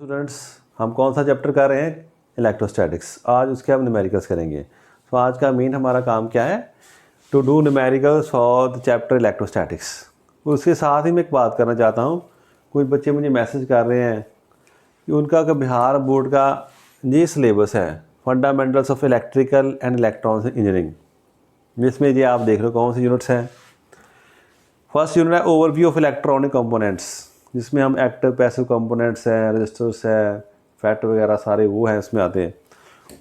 Students, हम कौन सा चैप्टर कर रहे हैं? इलेक्ट्रोस्टैटिक्स। आज उसके हम न्यूमेरिकल्स करेंगे। तो आज का मेन हमारा काम क्या है? To do numericals for the chapter electrostatics. उसके साथ ही मैं एक बात करना चाहता हूँ। कुछ बच्चे मुझे मैसेज कर रहे हैं कि उनका बिहार बोर्ड का ये सिलेबस है, fundamentals of electrical and electronics engineering, जिसमें ये आप देख रहे हो कौन सी यूनिट्स हैं। फर्स्ट यूनिट है ओवरव्यू ऑफ इलेक्ट्रॉनिक कंपोनेंट्स, जिसमें हम एक्टिव पैसिव कंपोनेंट्स हैं, रजिस्टर्स है, फैट वगैरह सारे वो हैं, इसमें आते हैं।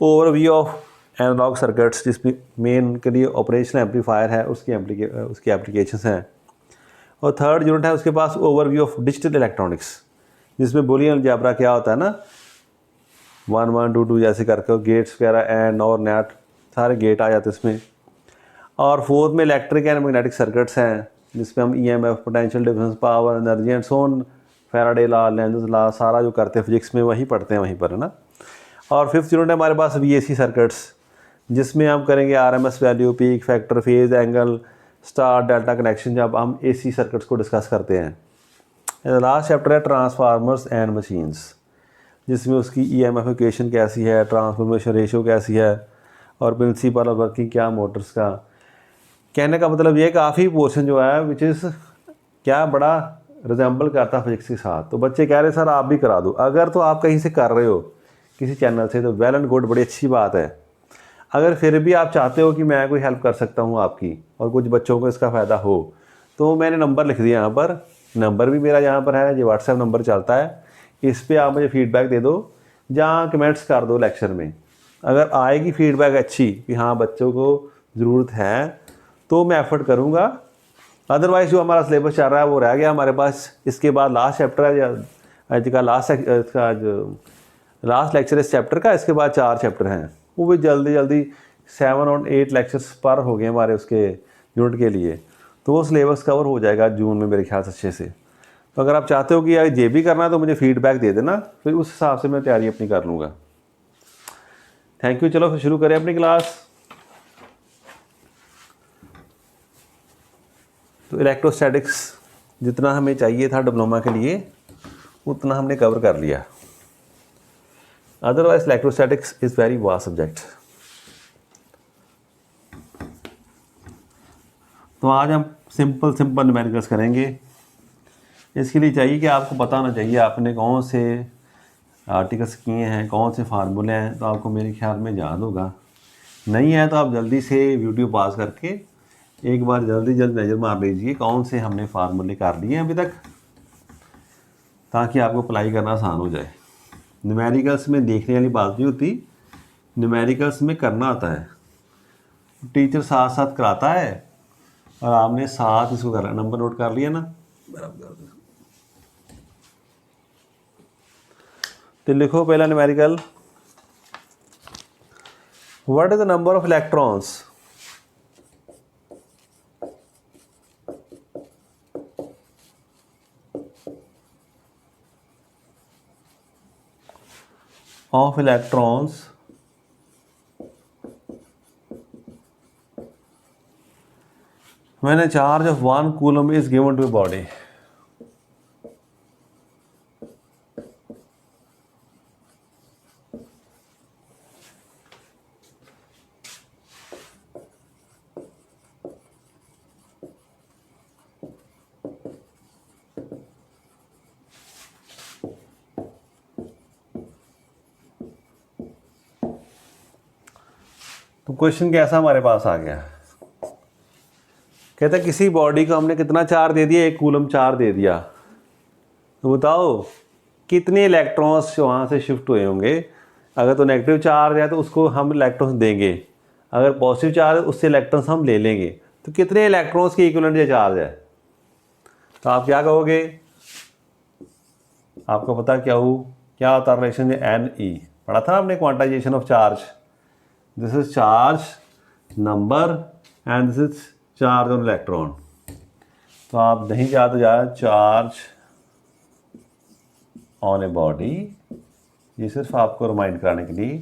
ओवरव्यू ऑफ एनालॉग सर्किट्स, जिसमें मेन के लिए ऑपरेशनल एम्पलीफायर है, उसकी एप्लीकेशंस हैं। और थर्ड यूनिट है उसके पास ओवरव्यू ऑफ डिजिटल इलेक्ट्रॉनिक्स, जिसमें बुलियन अलजेब्रा क्या होता है ना, 1 1 2 2 जैसे करके गेट्स वगैरह एंड और नेट सारे गेट आ जाते हैं इसमें। और फोर्थ में इलेक्ट्रिक एंड मैग्नेटिक सर्किट्स हैं, जिसमें हम EMF, potential difference, power, energy and so on, Faraday law, Lenz law, सारा जो करते हैं फिजिक्स में वही पढ़ते हैं वहीं पर, है ना। और फिफ्थ यूनिट है हमारे पास वीएसी सर्किट्स, जिसमें हम करेंगे RMS value, peak factor, phase angle, star delta connection, जब हम एसी सर्किट्स को डिस्कस करते हैं। लास्ट चैप्टर है ट्रांसफार्मर्स एंड मशीन्स, जिसमें उसकी ईएमएफ इक्वेशन कैसी है, ट्रांसफॉर्मेशन रेशियो कैसी है, और प्रिंसिपल ऑफ वर्किंग क्या मोटर्स का। कहने का मतलब ये काफ़ी पोर्शन जो है विच इज़ क्या बड़ा रिजेंबल करता है फिजिक्स के साथ। तो बच्चे कह रहे सर आप भी करा दो। अगर तो आप कहीं से कर रहे हो किसी चैनल से तो वेल एंड गुड, बड़ी अच्छी बात है। अगर फिर भी आप चाहते हो कि मैं कोई हेल्प कर सकता हूँ आपकी और कुछ बच्चों को इसका फ़ायदा हो, तो मैंने नंबर लिख दिया यहाँ पर। नंबर भी मेरा यहाँ पर है, ये व्हाट्सएप नंबर चलता है, इस पर आप मुझे फ़ीडबैक दे दो, जहाँ कमेंट्स कर दो लेक्चर में। अगर आएगी फ़ीडबैक अच्छी कि हाँ बच्चों को ज़रूरत है, तो मैं एफर्ट करूँगा। अदरवाइज़ जो हमारा सिलेबस चल रहा है वो रह गया हमारे पास। इसके बाद लास्ट चैप्टर है, आज का लास्ट लेक्चर इस चैप्टर का। इसके बाद 4 चैप्टर हैं, वो भी जल्दी जल्दी 7 और 8 लेक्चर्स पर हो गए हमारे उसके यूनिट के लिए। तो वो सिलेबस कवर हो जाएगा जून में मेरे ख्याल से अच्छे से। तो अगर आप चाहते हो कि यार ये भी करना है तो मुझे फ़ीडबैक दे देना, फिर उस हिसाब से मैं तैयारी अपनी कर लूँगा। Thank you. चलो फिर शुरू करें अपनी क्लास। तो इलेक्ट्रोस्टैटिक्स जितना हमें चाहिए था डिप्लोमा के लिए उतना हमने कवर कर लिया। Otherwise electrostatics is very vast subject. तो आज हम सिंपल न्यूमेरिकल्स करेंगे। इसके लिए चाहिए कि आपको पता होना चाहिए आपने कौन से आर्टिकल्स किए हैं, कौन से फार्मूले हैं, तो आपको मेरे ख्याल में याद होगा। नहीं है तो आप जल्दी से वीडियो पॉज करके एक बार जल्दी नज़र मार लीजिए कौन से हमने फार्मूले कर लिए हैं अभी तक, ताकि आपको अप्लाई करना आसान हो जाए। न्यूमेरिकल्स में देखने वाली बात नहीं होती, न्यूमेरिकल्स में करना होता है। टीचर साथ साथ कराता है और आपने साथ इसको करना। नंबर नोट कर लिया ना? बराबर। तो लिखो पहला numerical, what is the number of electrons when a charge of 1 coulomb is given to a body. तो क्वेश्चन कैसा हमारे पास आ गया? कहता है किसी बॉडी को हमने कितना चार्ज दे दिया, 1 कूलम चार्ज दे दिया, तो बताओ कितने इलेक्ट्रॉन्स वहाँ से शिफ्ट हुए होंगे। अगर तो नेगेटिव चार्ज है तो उसको हम इलेक्ट्रॉन्स देंगे, अगर पॉजिटिव चार्ज है उससे इलेक्ट्रॉन्स हम ले लेंगे। तो कितने इलेक्ट्रॉन्स की इक्विवेलेंट ये चार्ज है? तो आप क्या कहोगे? आपको पता क्या होता रिलेशन? एन ई पढ़ा था आपने, quantization of charge. This is charge number and this is charge on electron. तो आप नहीं याद हो जाए चार्ज ऑन ए बॉडी, ये सिर्फ आपको रिमाइंड कराने के लिए।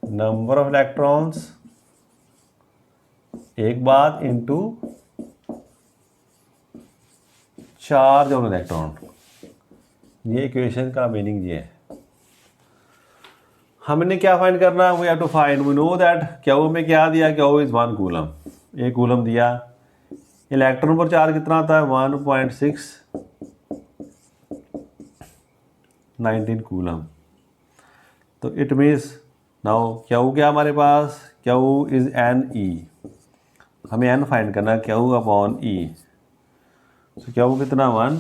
नंबर ऑफ इलेक्ट्रॉन्स एक बात इनटू चार्ज ऑन इलेक्ट्रॉन। ये इक्वेशन का मीनिंग ये है। हमने क्या फाइंड करना, we have to find, we know that Q में क्या दिया, क्यू इज 1 कूलम, 1 कूलम दिया। इलेक्ट्रॉन पर चार्ज कितना आता है 1.619 कूलम। तो इट मीन्स नाउ क्यू क्या हमारे पास, क्यू इज एन ई, हमें एन फाइंड करना है, क्यू अपॉन ई। तो क्यू कितना 1,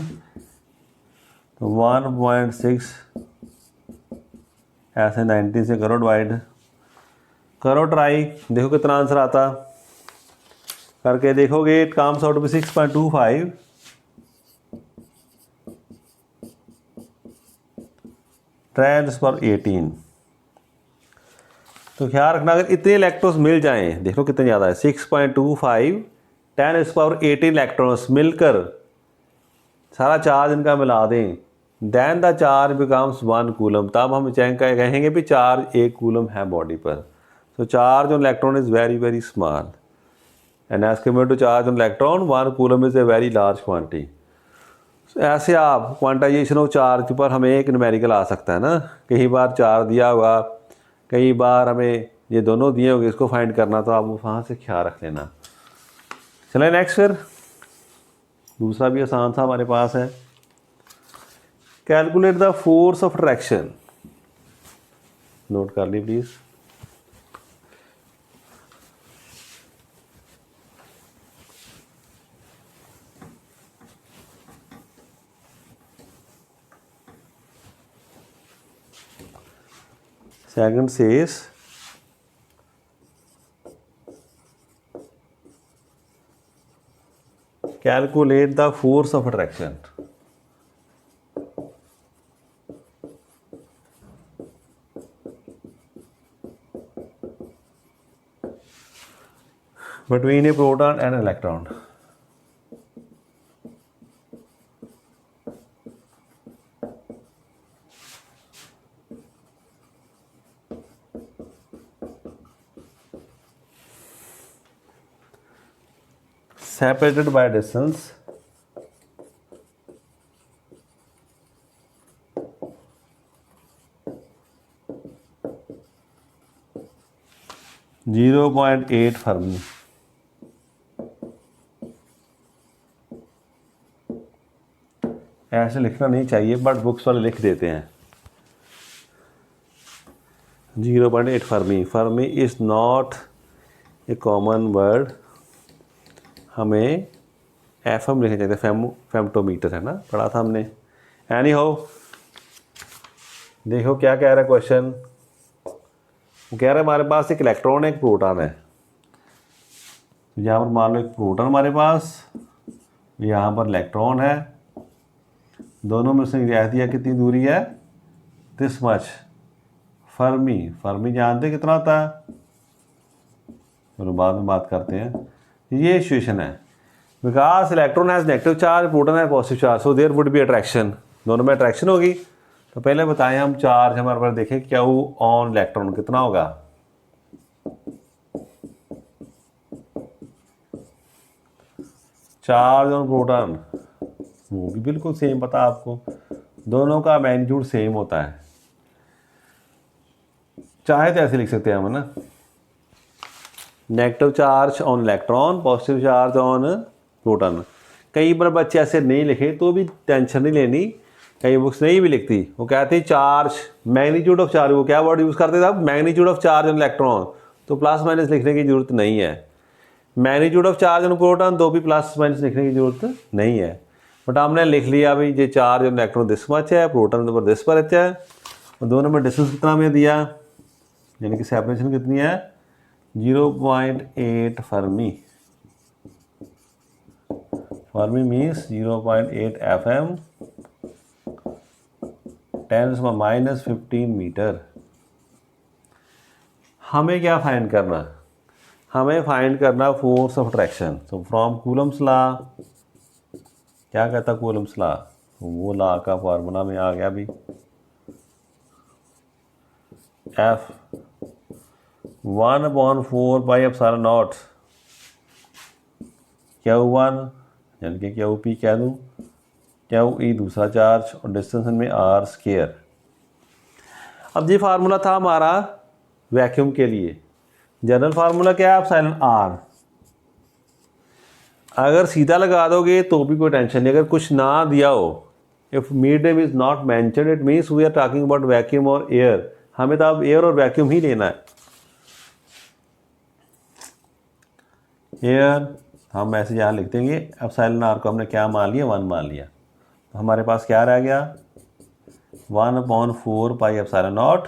तो 1.6 ऐसे 90 से करो डिवाइड, करो ट्राई, देखो कितना आंसर आता, करके देखोगे इट कम्स आउट टू 6.25 10^18। तो ख्याल रखना अगर इतने इलेक्ट्रॉन्स मिल जाएं, देखो कितने ज़्यादा है, 6.25 10^18 इलेक्ट्रॉन्स मिलकर सारा चार्ज इनका मिला दें, then the charge becomes 1 coulomb. तब हम कहेंगे भी चार्ज 1 कूलम है बॉडी पर। So charge on electron is very very small and as compare to charge on electron 1 coulomb is a very large quantity. ऐसे आप क्वांटाइजेशन ऑफ चार्ज पर हमें एक न्यूमेरिकल आ सकता है ना, कई बार चार्ज दिया होगा, कई बार हमें ये दोनों दिए होंगे, इसको फाइंड करना, तो आप वहाँ से ख्याल रख लेना। चलें नेक्स्ट, फिर दूसरा भी आसान सा हमारे पास है, calculate the force of attraction. Note कर ली please. Second says calculate the force of attraction. Between a proton and electron. Separated by distance 0.8 Fermi. ऐसे लिखना नहीं चाहिए बट बुक्स वाले लिख देते हैं 0.8 fermi. Fermi is not a common word, हमें एफएम लिखना चाहिए, फेमटोमीटर है ना, पढ़ा था हमने। एनी हो, देखो क्या कह रहा है क्वेश्चन, कह रहा है हमारे पास एक इलेक्ट्रॉन है, एक प्रोटॉन है। यहाँ पर मान लो एक प्रोटॉन हमारे पास, यहाँ पर इलेक्ट्रॉन है, दोनों में से कह दिया कितनी दूरी है, दिस मच। फर्मी, फर्मी जानते कितना होता है, चलो बाद में बात करते हैं। ये सिचुएशन है, because electron has negative charge, proton है positive charge, so there would be attraction, दोनों में अट्रैक्शन होगी। तो पहले बताएं हम चार्ज हमारे पास, देखें क्या वो ऑन इलेक्ट्रॉन कितना होगा, चार्ज ऑन प्रोटॉन वो भी बिल्कुल सेम पता आपको, दोनों का मैग्नीट्यूड सेम होता है। चाहे तो ऐसे लिख सकते हैं हम ना, negative charge on electron, positive charge on proton. कई बार बच्चे ऐसे नहीं लिखे तो भी टेंशन नहीं लेनी, कई बुक्स नहीं भी लिखती, वो कहते हैं चार्ज, मैग्नीट्यूड ऑफ चार्ज, वो क्या वर्ड यूज़ करते थे आप, magnitude of charge on electron, तो प्लस माइनस लिखने की जरूरत नहीं है। Magnitude of charge on proton तो भी प्लस माइनस लिखने की जरूरत नहीं है, बट हमने लिख लिया भाई ये charge on electron this much है, प्रोटॉन पर दिस पर है, और दोनों में डिस्टेंस कितना में दिया, यानी कि सेपरेशन कितनी है 0.8 fermi. Fermi means 0.8 FM 10⁻⁻15 metre. हमें क्या फाइंड करना, हमें फाइंड करना फोर्स ऑफ अट्रैक्शन। तो फ्रॉम कूलम्स लॉ, क्या कहता कूलम्स लॉ, वो लॉ का फार्मूला में आ गया भी, F 1/4πε0 Q1 यानी कि Q P कह दूँ, क्यू ई दूसरा चार्ज और डिस्टेंस में आर स्क्वायर। अब ये फार्मूला था हमारा वैक्यूम के लिए। जनरल फार्मूला क्या है? Epsilon R. अगर सीधा लगा दोगे तो भी कोई टेंशन नहीं। अगर कुछ ना दिया हो, if medium is not mentioned, it means we are talking about vacuum और एयर। हमें तो अब एयर और वैक्यूम ही लेना है। एयर हम ऐसे यहाँ लिख देंगे, एप्सिलॉन आर को हमने क्या मान लिया? 1 मान लिया। तो हमारे पास क्या रह गया? 1/4 pi epsilon naught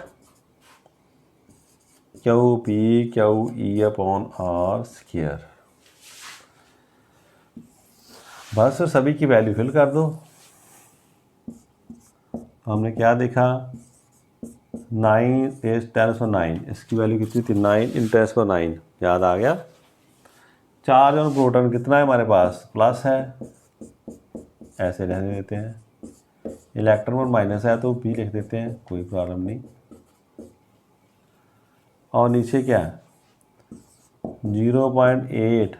Q P Q E upon R square. बस फिर सभी की वैल्यू फिल कर दो। तो हमने क्या देखा? 9 × 10⁹, इसकी वैल्यू कितनी थी? 9 × 10⁹, याद आ गया। चार्ज और प्रोटॉन कितना है हमारे पास? प्लस है, ऐसे रहने देते हैं। इलेक्ट्रॉन और माइनस है तो भी लिख देते हैं, कोई प्रॉब्लम नहीं। और नीचे क्या है? 0.8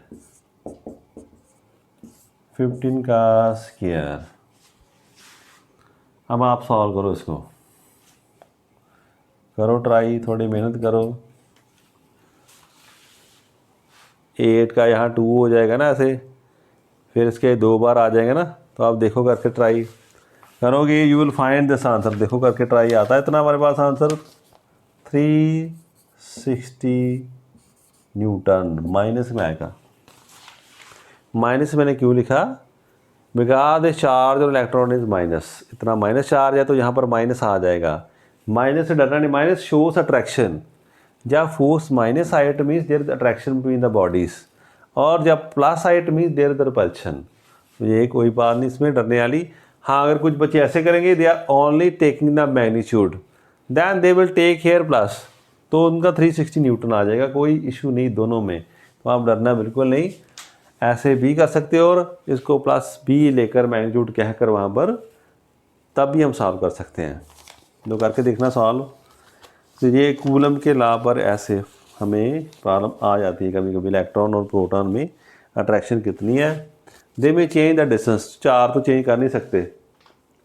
15 का स्क्वायर। अब आप सॉल्व करो इसको, करो ट्राई, थोड़ी मेहनत करो। 8 का यहाँ 2 हो जाएगा ना ऐसे, फिर इसके 2 बार आ जाएंगे ना। तो आप देखो करके ट्राई करोगे, you will find this answer. देखो करके ट्राई आता है इतना हमारे पास आंसर 360 न्यूटन। माइनस में आएगा। माइनस मैंने क्यों लिखा? बिकॉज द चार्ज और इलेक्ट्रॉन इज माइनस। इतना माइनस चार्ज है तो यहाँ पर माइनस आ जाएगा। माइनस से डरना नहीं। Minus shows attraction. जब फोर्स माइनस आए it means there is attraction between the bodies, और जब प्लस आए it means there is repulsion. तो ये कोई बात नहीं इसमें डरने वाली। हाँ, अगर कुछ बच्चे ऐसे करेंगे they are only taking the magnitude then they will take here plus, तो उनका 360 न्यूटन आ जाएगा। कोई इशू नहीं दोनों में, तो आप डरना बिल्कुल नहीं। ऐसे भी कर सकते हो और इसको प्लस बी लेकर मैग्नीट्यूड कहकर वहाँ पर तब भी हम सॉल्व कर सकते हैं। तो करके देखना सॉल्व। तो ये कूलम के लॉ पर ऐसे हमें प्रॉब्लम आ जाती है कभी कभी। इलेक्ट्रॉन और प्रोटॉन में अट्रैक्शन कितनी है? दे में चेंज द डिस्टेंस। चार तो चेंज कर नहीं सकते,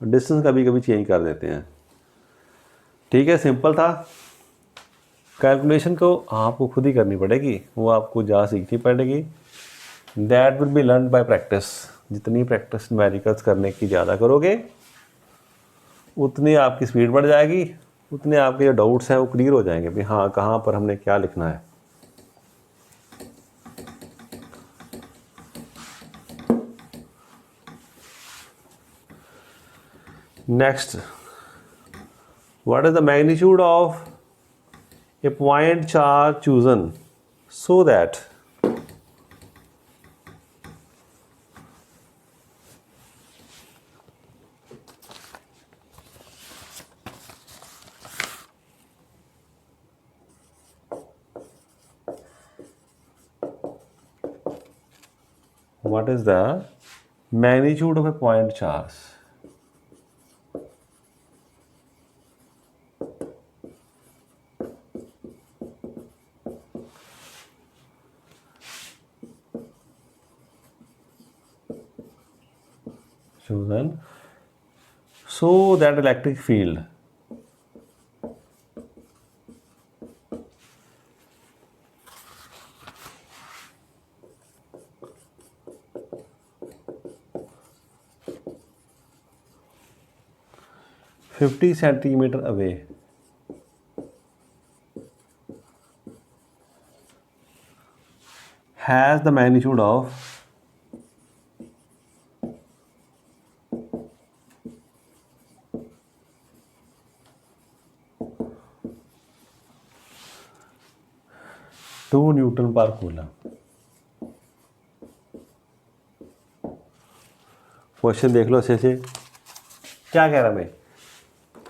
डिस्टेंस कभी कभी चेंज कर देते हैं। ठीक है, सिंपल था। कैलकुलेशन को आपको खुद ही करनी पड़ेगी, वो आपको जहाँ सीखनी पड़ेगी। That will be learn by practice. जितनी प्रैक्टिस न्यूमेरिकल्स करने की ज़्यादा करोगे उतनी आपकी स्पीड बढ़ जाएगी, उतने आपके जो डाउट्स हैं वो क्लियर हो जाएंगे भी हाँ कहाँ पर हमने क्या लिखना है। Next, what is the magnitude of A point charge chosen so that what is the magnitude of a point charge? Chosen so that electric field (50 centimeter away has the magnitude of 2 Newton पर coulomb. Question देख लो अच्छे से, क्या कह रहा है?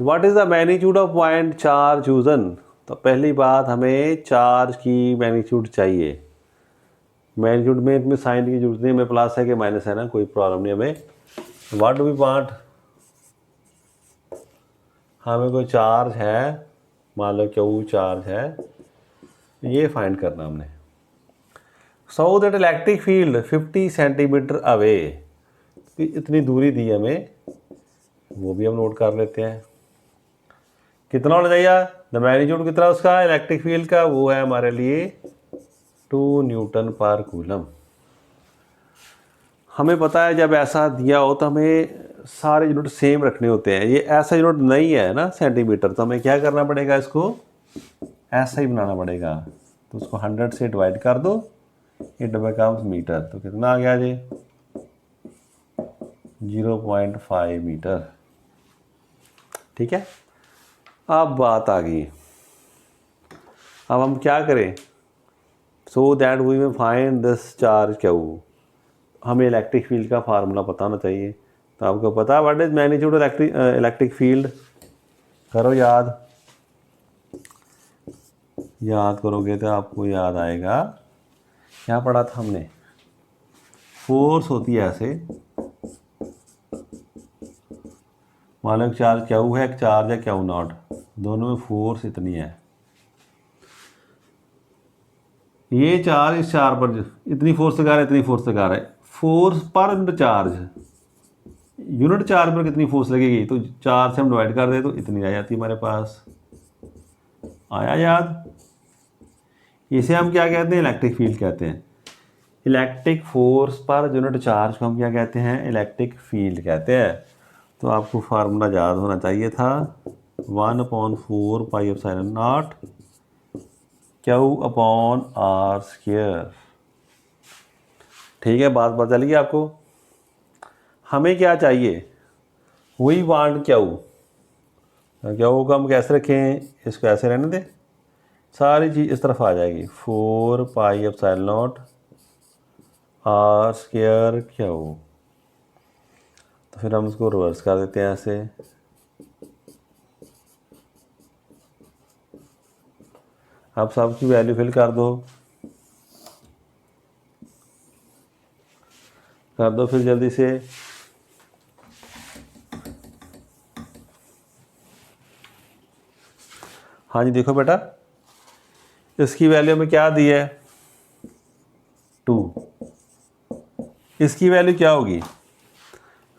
What is the magnitude of point charge chosen. तो पहली बात हमें चार्ज की मैग्नीट्यूड चाहिए। मैग्नीट्यूड में इतनी साइन की जरूरत नहीं, हमें प्लस है कि माइनस है ना, कोई प्रॉब्लम नहीं हमें। What do we want? हमें कोई चार्ज है, मान लो क्यू चार्ज है, ये फाइंड करना हमने। So that electric field 50 centimetre away, इतनी दूरी दी हमें वो भी हम नोट कर लेते हैं। कितना होना चाहिए द मैग्नीट्यूड कितना उसका इलेक्ट्रिक फील्ड का, वो है हमारे लिए 2 न्यूटन पर कूलम। हमें पता है जब ऐसा दिया हो तो हमें सारे यूनिट सेम रखने होते हैं। ये ऐसा यूनिट नहीं है ना सेंटीमीटर, तो हमें क्या करना पड़ेगा, इसको ऐसा ही बनाना पड़ेगा। तो उसको 100 से डिवाइड कर दो, इट बिकम्स मीटर। तो कितना आ गया जी 0.5 मीटर। ठीक है, अब बात आ गई, अब हम क्या करें, सो दैट वी में फाइंड दिस चार्ज क्यू। हमें इलेक्ट्रिक फील्ड का फार्मूला पता होना चाहिए। तो आपको पता what is magnitude electric field, करो याद, याद करोगे तो आपको याद आएगा क्या पढ़ा था हमने। फोर्स होती है ऐसे, मान लो एक चार्ज क्यू है, एक चार्ज है क्यू नॉट, दोनों में फोर्स इतनी है। ये चार्ज इस चार्ज पर इतनी फोर्स लगा रहा है, इतनी फोर्स लगा रहा है। Force per unit charge, unit charge पर कितनी फोर्स लगेगी, तो 4 से हम डिवाइड कर दे तो इतनी आ जाती है हमारे पास। आया याद? इसे हम क्या कहते हैं, इलेक्ट्रिक फील्ड कहते हैं। Electric force per unit charge को हम क्या कहते हैं, इलेक्ट्रिक फील्ड कहते हैं। तो आपको फार्मूला याद होना चाहिए था 1/4πε0 Q/r²। ठीक है, बात पता चली आपको। हमें क्या चाहिए, वही वांट क्यू को हम कैसे रखें, इसको ऐसे रहने दें, सारी चीज़ इस तरफ आ जाएगी 4πε0 r²Q। तो फिर हम इसको रिवर्स कर देते हैं ऐसे। आप सबकी वैल्यू फिल कर दो फिर जल्दी से। हाँ जी, देखो बेटा, इसकी वैल्यू में क्या दी है 2, इसकी वैल्यू क्या होगी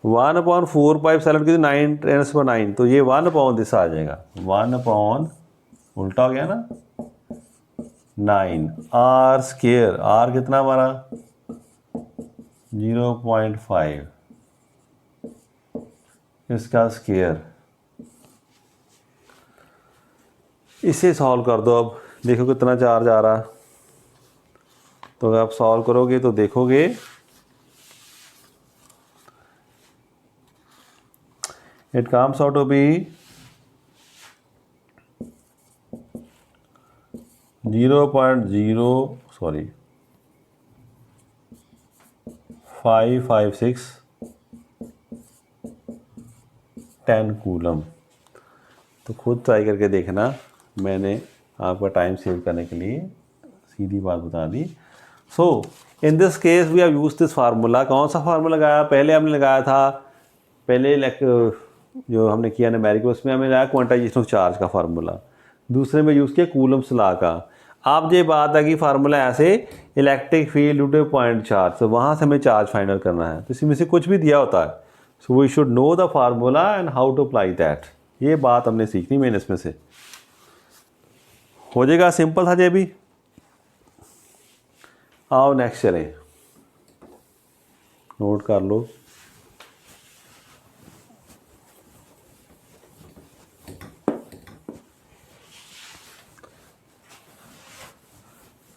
1/4πε की 9 तो ये 1/दिस आ जाएगा, 1/ उल्टा हो गया ना 9 r², r कितना हमारा 0.5, इसका स्क्वायर। इसे सॉल्व कर दो, अब देखो कितना चार्ज आ रहा। तो अगर आप सॉल्व करोगे तो देखोगे it comes out to be 556 10 coulomb. तो खुद ट्राई करके देखना, मैंने आपका टाइम सेव करने के लिए सीधी बात बता दी। So in this case we have use this formula. कौन सा फार्मूला लगाया, पहले हमने लगाया था, पहले जो हमने किया न्यूमेरिकल, उसमें हमने लगाया क्वांटाइजेशन ऑफ चार्ज का फार्मूला। दूसरे में यूज़ किया कूलम्स लॉ का। अब ये बात है कि फार्मूला ऐसे electric field due two point charge, तो वहाँ से हमें चार्ज फाइंड करना है। तो इसमें से कुछ भी दिया होता है, so we should know the formula and how to apply that. ये बात हमने सीखनी मैंने इसमें से। हो जाएगा, सिंपल था ये भी। आओ नेक्स्ट चलें, नोट कर लो।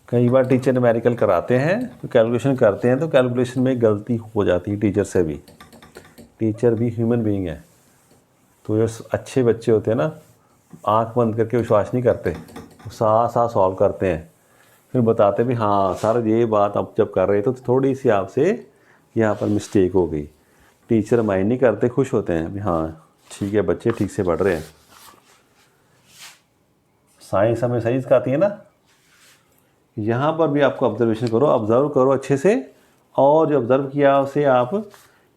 कई बार टीचर न्यूमेरिकल कराते हैं तो कैलकुलेशन करते हैं, तो कैलकुलेशन में गलती हो जाती है टीचर से भी। टीचर भी ह्यूमन बीइंग है, तो जो अच्छे बच्चे होते हैं ना, आंख बंद करके विश्वास नहीं करते, तो साथ साथ सॉल्व करते हैं, फिर बताते भी हाँ सर ये बात आप जब कर रहे तो थोड़ी सी आपसे यहाँ पर मिस्टेक हो गई। टीचर माइंड नहीं करते, खुश होते हैं भी हाँ ठीक है बच्चे ठीक से पढ़ रहे हैं। साइंस हमें सही सिखाती है ना। यहाँ पर भी आपको ऑब्जर्वेशन करो, ऑब्जर्व करो अच्छे से, और जो ऑब्जर्व किया उसे आप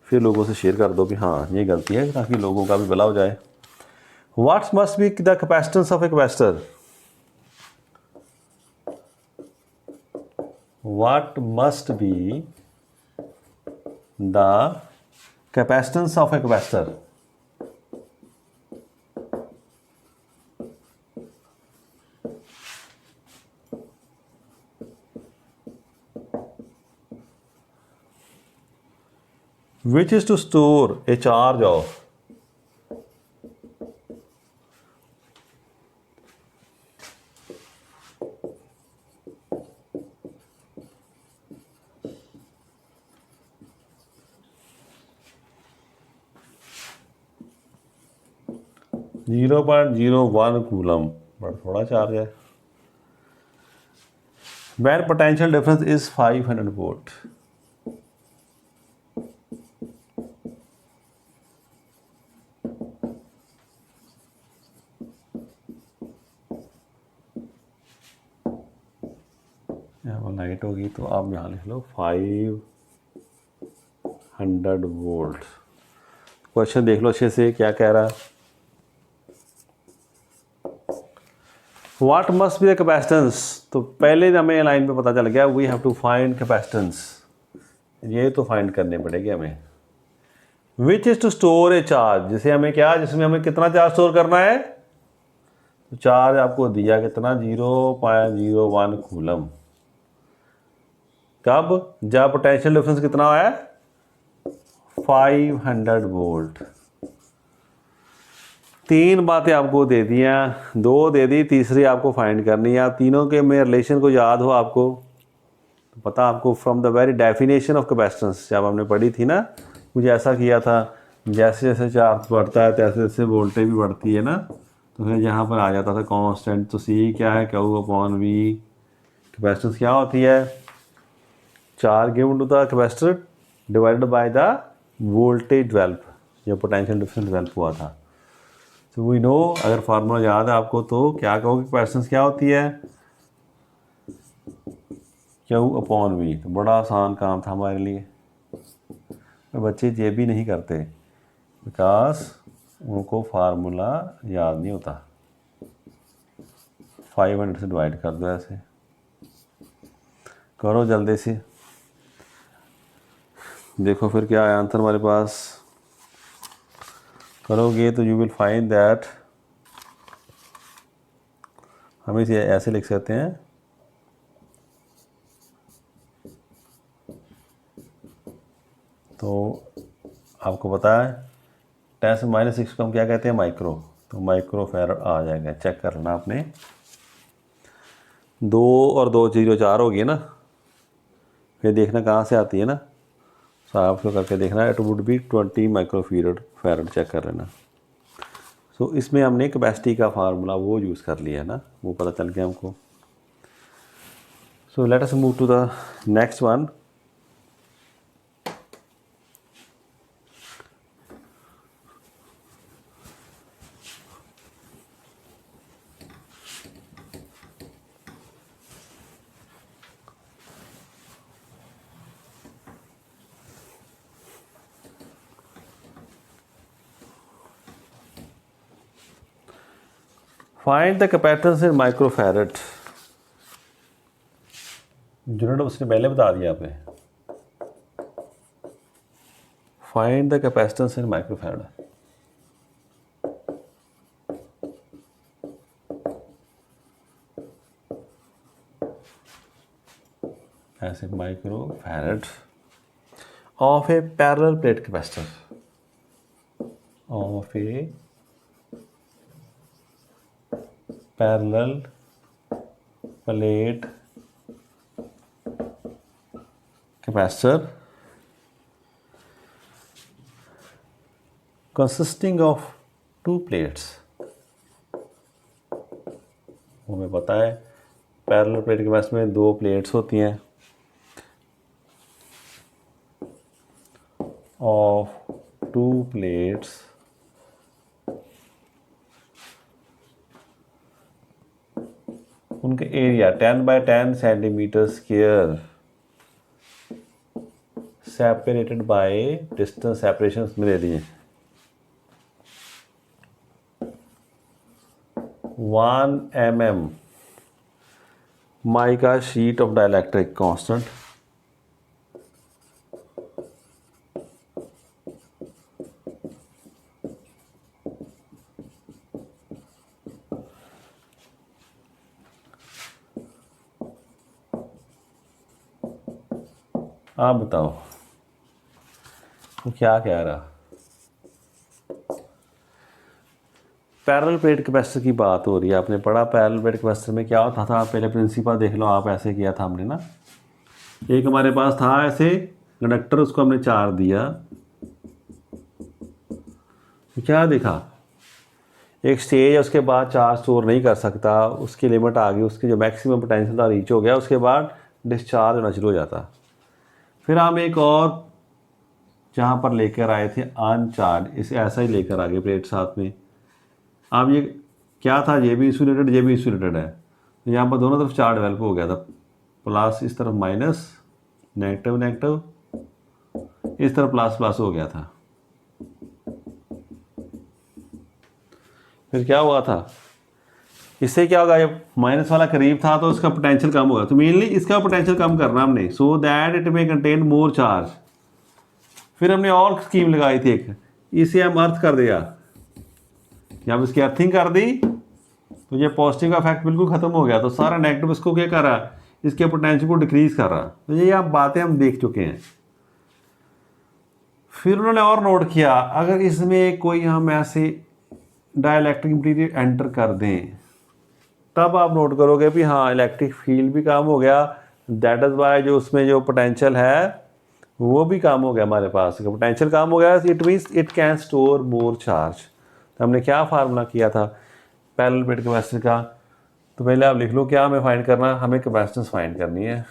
फिर लोगों से शेयर कर दो कि हाँ ये गलती है, ताकि लोगों का भी भला हो जाए। What must be the capacitance of a capacitor, what must be the capacitance of a capacitor. Which is to store a charge of 0.01 coulomb, बड़ा थोड़ा चार्ज है। Where potential difference is 500 volt. यहाँ पर लाइट होगी तो आप यहाँ लिख लो 500 वोल्ट। क्वेश्चन देख लो अच्छे से क्या कह रहा है। What must be the capacitance? तो पहले हमें लाइन पे पता चल गया we have to find capacitance, ये तो फाइंड करने पड़ेगी हमें। Which is to store a charge, जिसे हमें क्या, जिसमें हमें कितना चार्ज स्टोर करना है, तो चार्ज आपको दिया कितना 0.01 कूलम। कब, जब पोटेंशियल डिफरेंस कितना है 500 वोल्ट। तीन बातें आपको दे दी हैं, दो दे दी, तीसरी आपको फाइंड करनी है। तीनों के में रिलेशन को याद हो आपको, तो पता आपको from the very definition of capacitance जब हमने पढ़ी थी ना, कुछ ऐसा किया था, जैसे जैसे चार्ज बढ़ता है तैसे तैसे वोल्टेज भी बढ़ती है ना, तो फिर यहाँ पर आ जाता था कांस्टेंट। तो सी क्या है, क्यू अपॉन वी। कैपेसिटेंस क्या होती है, charge given to the capacitor divided by the voltage develop, जो पोटेंशियल डिफरेंस डेवलप हुआ था। तो वी नो, अगर फार्मूला याद है आपको तो क्या कहोगे, कैपेसिटेंस क्या होती है क्यू अपॉन वी। तो बड़ा आसान काम था हमारे लिए, बच्चे ये भी नहीं करते बिकॉज उनको फार्मूला याद नहीं होता। 500 से डिवाइड कर दो, ऐसे करो जल्दी से, देखो फिर क्या है आंसर हमारे पास। करोगे तो यू विल फाइंड दैट, हम इसे ऐसे लिख सकते हैं, तो आपको पता है 10⁻⁶ को हम क्या कहते हैं, माइक्रो। तो माइक्रो फैराड आ जाएगा, चेक कर लेना आपने। 2 और 2 0 4 होगी ना, फिर देखना कहाँ से आती है ना, तो आपको करके देखना, it would be 20 micro farad, check कर लेना। सो इसमें हमने कैपेसिटी का फार्मूला वो यूज़ कर लिया है ना, वो पता चल गया हमको। So let us move to the next one. Find the capacitance in microfarad. Unit उसने पहले बता दिया आपने। Find the capacitance in microfarad. ऐसे microfarad of a parallel plate capacitor, of a parallel plate capacitor consisting of 2 plates. हमें पता है parallel plate capacitor में 2 प्लेट्स होती हैं, ऑफ 2 प्लेट्स उनके area 10 × 10 centimetre square, separated by distance, separation में दे दिए 1 mm mica sheet of dielectric constant, आप बताओ तो क्या कह रहा, पैरेलल प्लेट कैपेसिटर की बात हो रही है। आपने पढ़ा पैरेलल प्लेट कैपेसिटर में क्या होता था, पहले प्रिंसिपल देख लो आप। ऐसे किया था हमने ना, एक हमारे पास था ऐसे कंडक्टर, उसको हमने चार्ज दिया, तो क्या देखा, एक स्टेज है, उसके बाद चार्ज स्टोर नहीं कर सकता, उसकी लिमिट आ गई, उसकी जो मैक्सिमम पोटेंशियल था रीच हो गया, उसके बाद डिस्चार्ज होना शुरू हो जाता। फिर हम एक और जहाँ पर लेकर आए थे अनचार्ज, इसे ऐसा ही लेकर आ गए प्लेट साथ में। अब ये क्या था, ये भी इंसुलेटेड, ये भी इंसुलेटेड है, तो यहाँ पर दोनों तरफ चार्ज डेवलप हो गया था, प्लस इस तरफ माइनस, नेगेटिव नेगेटिव, इस तरफ प्लस प्लस हो गया था। फिर क्या हुआ था, इससे क्या होगा, जब माइनस वाला करीब था तो इसका पोटेंशियल कम होगा, तो मेनली इसका पोटेंशियल कम करना हमने, so that it may contain more charge. फिर हमने और स्कीम लगाई थी एक, इसे हम अर्थ कर दिया, जब इसकी अर्थिंग कर दी तो ये पॉजिटिव का इफेक्ट बिल्कुल ख़त्म हो गया, तो सारा नेगेटिव इसको क्या कर रहा, इसके पोटेंशियल को डिक्रीज कर रहा। तो ये आप बातें हम देख चुके हैं। फिर उन्होंने और नोट किया, अगर इसमें कोई हम ऐसे डाइलेक्ट्रिक मटीरियल एंटर कर दें, तब आप नोट करोगे भी हाँ इलेक्ट्रिक फील्ड भी कम हो गया, दैट इज़ वाई जो उसमें जो पोटेंशियल है वो भी कम हो गया, हमारे पास पोटेंशियल कम हो गया, it means it can store more charge. तो हमने क्या फार्मूला किया था पैरेलल प्लेट कैपेसिटर का, तो पहले आप लिख लो क्या हमें फाइंड करना, हमें कैपेसिटेंस फाइंड करनी है,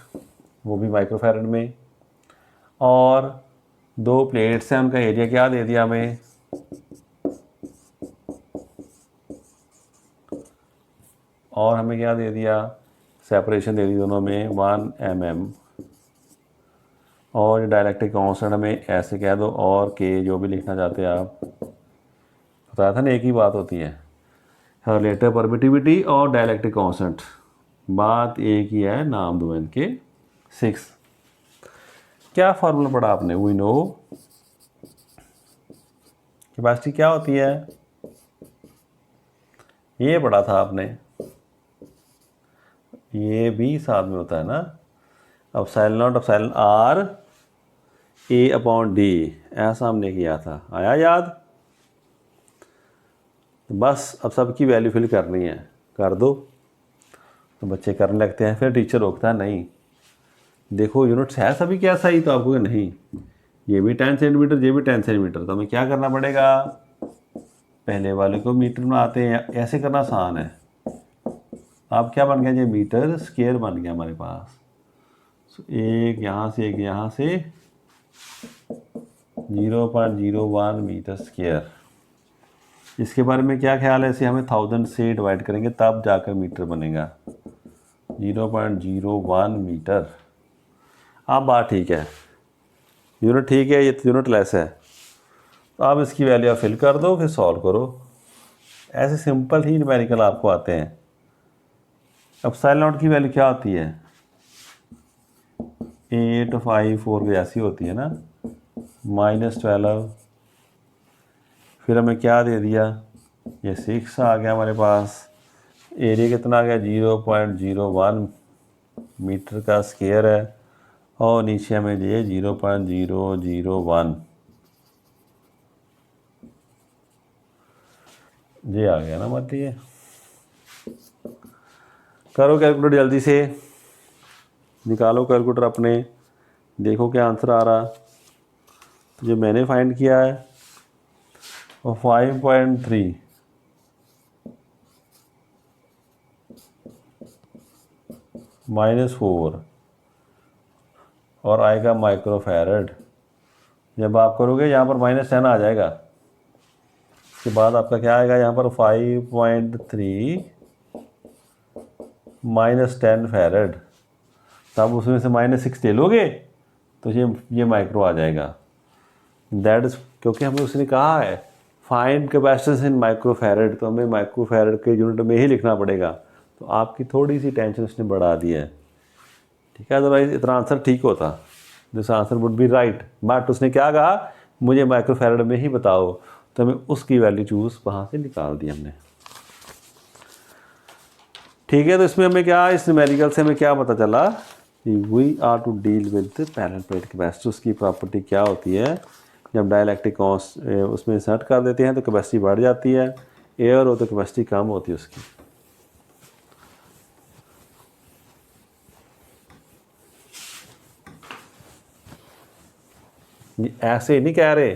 वो भी माइक्रोफैरड में, और दो प्लेट्स हैं, उनका एरिया क्या दे दिया हमें, और हमें क्या दे दिया, सेपरेशन दे दी दोनों में 1 mm, और डाइलेक्ट्रिक कांस्टेंट हमें ऐसे कह दो, और के जो भी लिखना चाहते हैं आप, बताया था ना एक ही बात होती है, रिलेटिव परमिटिविटी और डाइलेक्ट्रिक कांस्टेंट, बात एक ही है, नाम दो इनके 6। क्या फार्मूला पढ़ा आपने, वी नो कैपेसिटी क्या होती है, ये पढ़ा था आपने, ये भी साथ में होता है ना, epsilon naught epsilon R A upon D, ऐसा हमने किया था, आया याद। तो बस अब सबकी वैल्यू फिल करनी है, कर दो, तो बच्चे करने लगते हैं, फिर टीचर रोकता है नहीं देखो यूनिट्स है सभी क्या सही, तो आपको नहीं, ये भी 10 सेंटीमीटर, ये भी 10 सेंटीमीटर, तो हमें क्या करना पड़ेगा, पहले वाले को मीटर में आते हैं, ऐसे करना आसान है। अब क्या बन गया, ये मीटर स्क्वायर बन गया हमारे पास, एक यहाँ से एक यहाँ से 0.01 मीटर स्क्वायर। इसके बारे में क्या ख्याल है, इसे हमें 1000 से डिवाइड करेंगे तब जाकर मीटर बनेगा, 0.01 मीटर। अब बात ठीक है, यूनिट ठीक है, ये यूनिट लेस है, तो आप इसकी वैल्यू आप फिल कर दो, फिर सॉल्व करो, ऐसे सिंपल ही न्यूमेरिकल आपको आते हैं। एप्सिलॉन नॉट की वैल्यू क्या होती है, 854 की ऐसी होती है ना, -12, फिर हमें क्या दे दिया, ये 6 आ गया हमारे पास, एरिया कितना आ गया, 0.01 मीटर का स्क्वायर है, और नीचे हमें दिए 0.001, ये आ गया ना, मतलब ये करो कैलकुलेटर, जल्दी से निकालो कैलकुलेटर अपने, देखो क्या आंसर आ रहा। तो जो मैंने फाइंड किया है वो 5.3 -4 और आएगा माइक्रोफैरड। जब आप करोगे यहाँ पर -10 आ जाएगा, उसके बाद आपका क्या आएगा, यहाँ पर 5.3 -10 फैरड, तब उसमें से -6 ले लोगे तो ये माइक्रो आ जाएगा। दैट इज, क्योंकि हमें उसने कहा है फाइंड कैपेसिटेंस इन माइक्रोफैरड, तो हमें माइक्रोफैरड के यूनिट में ही लिखना पड़ेगा, तो आपकी थोड़ी सी टेंशन उसने बढ़ा दी है, ठीक है। अदरवाइज इतना आंसर ठीक होता, this answer would be right, but उसने क्या कहा, मुझे माइक्रोफैरड में ही बताओ, तो हमें उसकी वैल्यू चूज़ वहाँ से निकाल दी हमने, ठीक है। तो इसमें हमें क्या, इस न्यूमेरिकल से हमें क्या पता चला, we are to deal with parallel plate capacitor, उसकी प्रॉपर्टी क्या होती है, जब डाइलेक्ट्रिक उसमें इंसर्ट कर देते हैं तो कैपेसिटी बढ़ जाती है, एयर हो तो कैपेसिटी कम होती है उसकी। ऐसे नहीं कह रहे,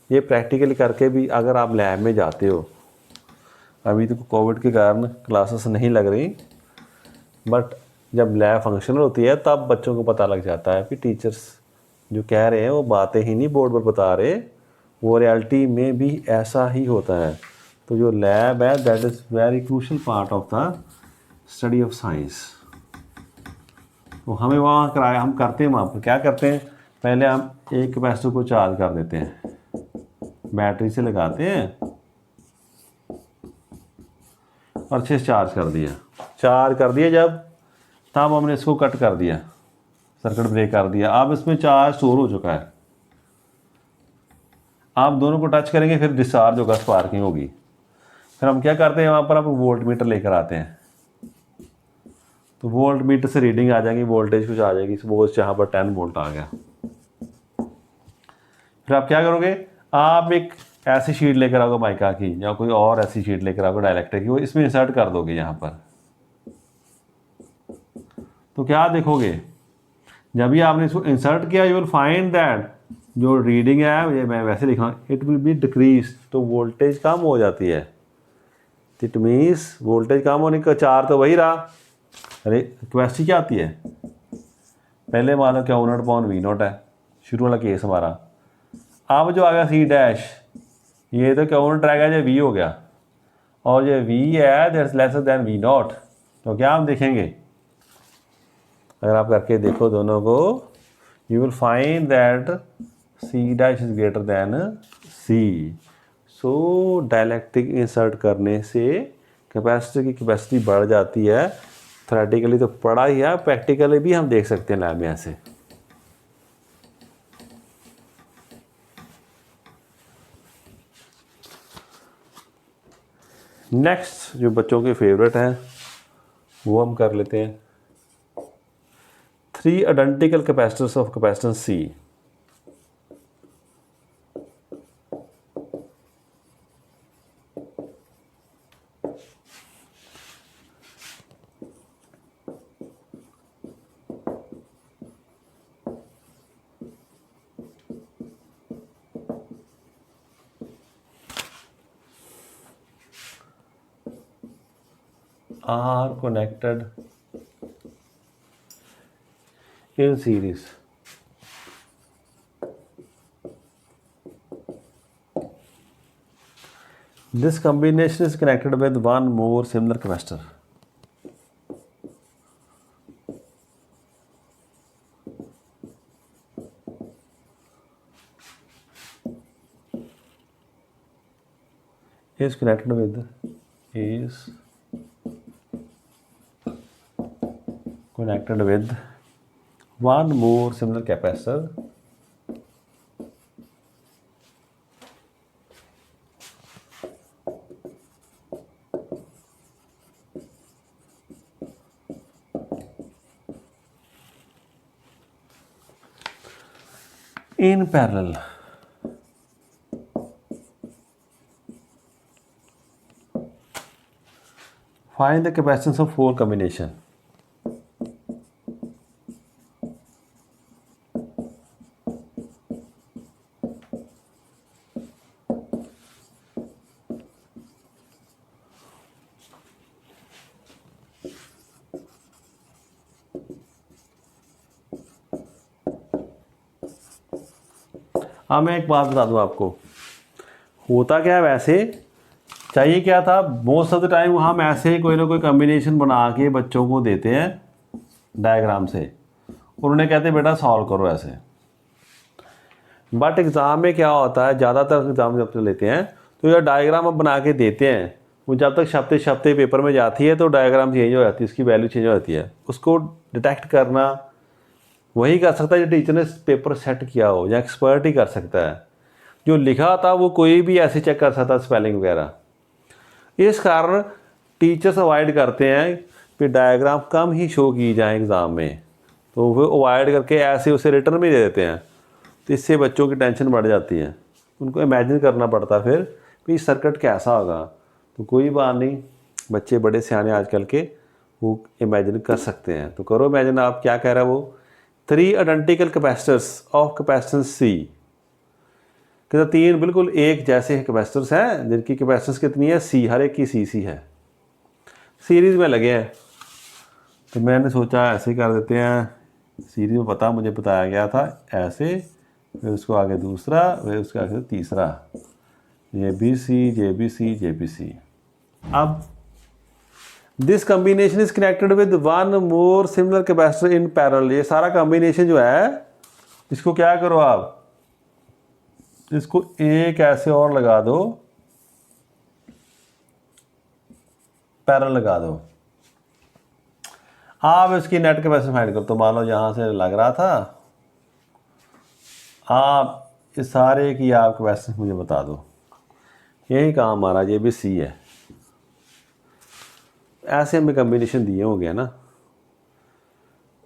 ये प्रैक्टिकली करके भी अगर आप लैब में जाते हो, अभी तो कोविड के कारण क्लासेस नहीं लग रही, बट जब लैब फंक्शनल होती है तब बच्चों को पता लग जाता है कि टीचर्स जो कह रहे हैं वो बातें ही नहीं बोर्ड पर बता रहे, वो रियलिटी में भी ऐसा ही होता है। तो जो लैब है that is very crucial part of the study of science. तो हमें वहाँ कराया, हम करते हैं वहाँ पर क्या करते हैं, पहले हम एक कैपेसिटर को चार्ज कर देते हैं, बैटरी से लगाते हैं और अच्छे से चार्ज कर दिया जब, तब हमने इसको कट कर दिया, सर्किट ब्रेक कर दिया। अब इसमें चार्ज स्टोर हो चुका है, आप दोनों को टच करेंगे फिर डिस्चार्ज होगा, स्पार्किंग होगी। फिर हम क्या करते हैं, वहाँ पर आप वोल्ट मीटर लेकर आते हैं, तो वोल्ट मीटर से रीडिंग आ जाएगी, वोल्टेज कुछ आ जाएगी, सपोज यहाँ पर 10 वोल्ट आ गया। फिर आप क्या करोगे, आप एक ऐसी शीट लेकर आओगे माइका की या कोई और ऐसी शीट लेकर आओगे डाइलेक्ट्रिक की, वो इसमें इंसर्ट कर दोगे यहाँ पर। तो क्या देखोगे, जब भी आपने इसको इंसर्ट किया यू विल फाइंड दैट जो रीडिंग है, ये मैं वैसे लिखा, इट विल बी डिक्रीज, तो वोल्टेज कम हो जाती है। इट मीन्स वोल्टेज कम होने का चार तो वही रहा। अरे कैपेसिटी क्या आती है, पहले मान लो क्या Q0/V0 है, शुरू वाला केस हमारा। अब जो आ गया C', ये तो Q0 रहेगा, जो V हो गया, और जो V है दैट्स लेसर देन V0। तो क्या हम देखेंगे, अगर आप करके देखो दोनों को, you will find that C' is greater than C। So dielectric insert करने से कैपेसिटर की कैपेसिटी बढ़ जाती है। थ्योरेटिकली तो पढ़ा ही है, प्रैक्टिकली भी हम देख सकते हैं लैब में ऐसे। नेक्स्ट जो बच्चों के फेवरेट हैं वो हम कर लेते हैं, 3 identical capacitors of capacitance C। are connected in series. This combination is connected with one more similar capacitor. Is connected with one more similar capacitor in parallel. Find the capacitance of 4 combination. हाँ, मैं एक बात बता दूँ आपको, होता क्या है वैसे, चाहिए क्या था, मोस्ट ऑफ द टाइम हम ऐसे कोई ना कोई कम्बिनेशन बना के बच्चों को देते हैं डायग्राम से, और उन्हें कहते हैं बेटा सॉल्व करो ऐसे। बट एग्ज़ाम में क्या होता है, ज़्यादातर एग्ज़ाम जब लेते हैं तो यह डायग्राम हम बना के देते हैं, वो जब तक छपते पेपर में जाती है तो डायग्राम चेंज हो जाती है, उसकी वैल्यू चेंज हो जाती है। उसको डिटेक्ट करना वही कर सकता है जो टीचर ने पेपर सेट किया हो, या एक्सपर्ट ही कर सकता है। जो लिखा था वो कोई भी ऐसे चेक कर सकता है, स्पेलिंग वगैरह। इस कारण टीचर्स अवॉइड करते हैं कि डायग्राम कम ही शो की जाए एग्ज़ाम में, तो वो अवॉइड करके ऐसे उसे रिटर्न में दे देते हैं, तो इससे बच्चों की टेंशन बढ़ जाती है। उनको इमेजिन करना पड़ता फिर कि सर्किट कैसा होगा। तो कोई बात नहीं, बच्चे बड़े सियाने आजकल के वो इमेजिन कर सकते हैं। तो करो इमेजिन। आप क्या कह रहा है वो, 3 identical capacitors of capacitance C, कहते 3 बिल्कुल एक जैसे कैपेसिटर्स हैं जिनकी कैपेसिटेंस कितनी है सी, हर एक की सी है, सीरीज़ में लगे हैं। तो मैंने सोचा ऐसे ही कर देते हैं, सीरीज में पता मुझे बताया गया था ऐसे, फिर उसको आगे दूसरा, फिर उसके आगे तीसरा, ये B C, J B C, J B C. अब this combination is connected with 1 more similar capacitor in parallel. ये सारा कॉम्बिनेशन जो है इसको क्या करो आप, इसको एक ऐसे और लगा दो, पैरेलल लगा दो। आप इसकी नेट कैपेसिटी फाइंड करो। तो मान लो यहाँ से लग रहा था, आप इस सारे की आप कैपेसिटी मुझे बता दो। यही काम हमारा, ये भी सी है। ऐसे हमें कम्बिनेशन दिए होंगे ना,